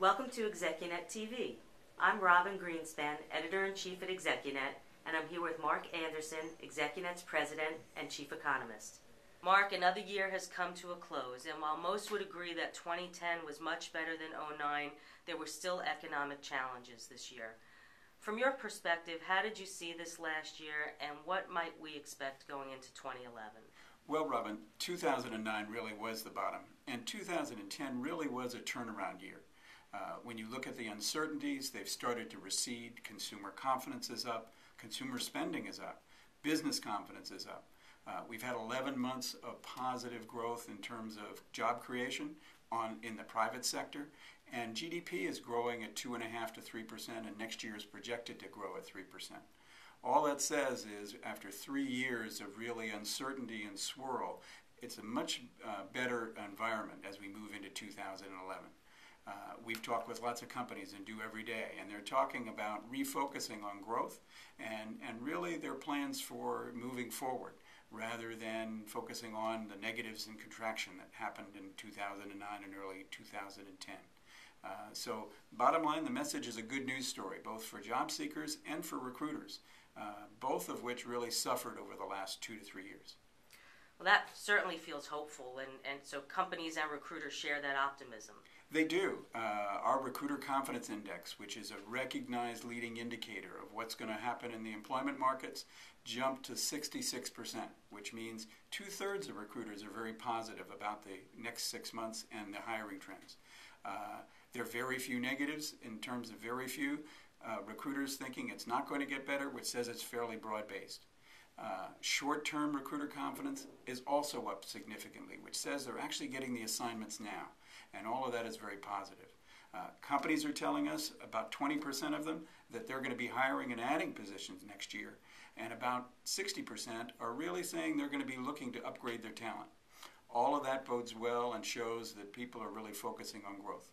Welcome to Execunet TV. I'm Robin Greenspan, Editor-in-Chief at Execunet, and I'm here with Mark Anderson, Execunet's President and Chief Economist. Mark, another year has come to a close, and while most would agree that 2010 was much better than 2009, there were still economic challenges this year. From your perspective, how did you see this last year, and what might we expect going into 2011? Well, Robin, 2009 really was the bottom, and 2010 really was a turnaround year. When you look at the uncertainties, they've started to recede. Consumer confidence is up. Consumer spending is up. Business confidence is up. We've had 11 months of positive growth in terms of job creation in the private sector, and GDP is growing at 2.5% to 3%, and next year is projected to grow at 3%. All that says is, after 3 years of really uncertainty and swirl, it's a much better environment as we move into 2011. We've talked with lots of companies and do every day, and they're talking about refocusing on growth and really their plans for moving forward rather than focusing on the negatives and contraction that happened in 2009 and early 2010. So bottom line, the message is a good news story, both for job seekers and for recruiters, both of which really suffered over the last 2 to 3 years. Well, that certainly feels hopeful, and so companies and recruiters share that optimism. They do. Our Recruiter Confidence Index, which is a recognized leading indicator of what's going to happen in the employment markets, jumped to 66%, which means 2/3 of recruiters are very positive about the next 6 months and the hiring trends. There are very few negatives in terms of very few recruiters thinking it's not going to get better, which says it's fairly broad-based. Short-term recruiter confidence is also up significantly, which says they're actually getting the assignments now, and all of that is very positive. Companies are telling us, about 20% of them, that they're going to be hiring and adding positions next year, and about 60% are really saying they're going to be looking to upgrade their talent. All of that bodes well and shows that people are really focusing on growth.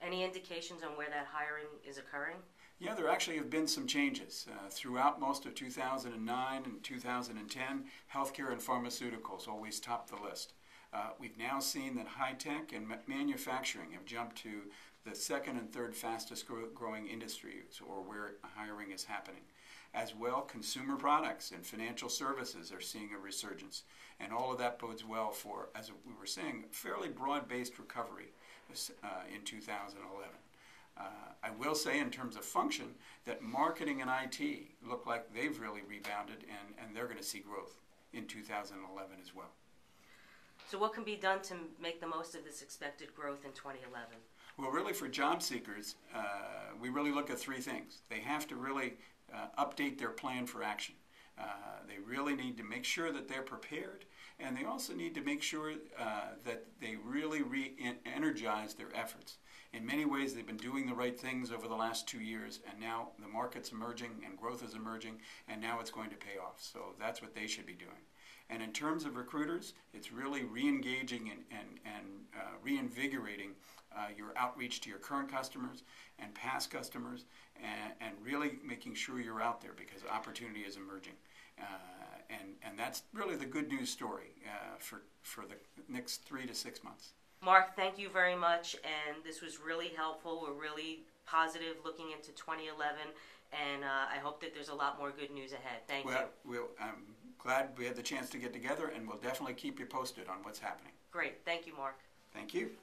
Any indications on where that hiring is occurring? Yeah, there actually have been some changes. Throughout most of 2009 and 2010, healthcare and pharmaceuticals always topped the list. We've now seen that high-tech and manufacturing have jumped to the second and third fastest growing industries, or where hiring is happening. As well, consumer products and financial services are seeing a resurgence. And all of that bodes well for, as we were saying, fairly broad-based recovery in 2011. I will say, in terms of function, that marketing and IT look like they've really rebounded, and they're going to see growth in 2011 as well. So what can be done to make the most of this expected growth in 2011? Well, really, for job seekers, we really look at 3 things. They have to really update their plan for action. They really need to make sure that they're prepared, and they also need to make sure that they really re-energize their efforts. In many ways, they've been doing the right things over the last 2 years, and now the market's emerging and growth is emerging, and now it's going to pay off. So that's what they should be doing. And in terms of recruiters, it's really re-engaging and reinvigorating your outreach to your current customers and past customers, and really making sure you're out there because opportunity is emerging. And that's really the good news story for the next 3 to 6 months. Mark, thank you very much, and this was really helpful. We're really positive looking into 2011, and I hope that there's a lot more good news ahead. Thank you. I'm glad we had the chance to get together, and we'll definitely keep you posted on what's happening. Great. Thank you, Mark. Thank you.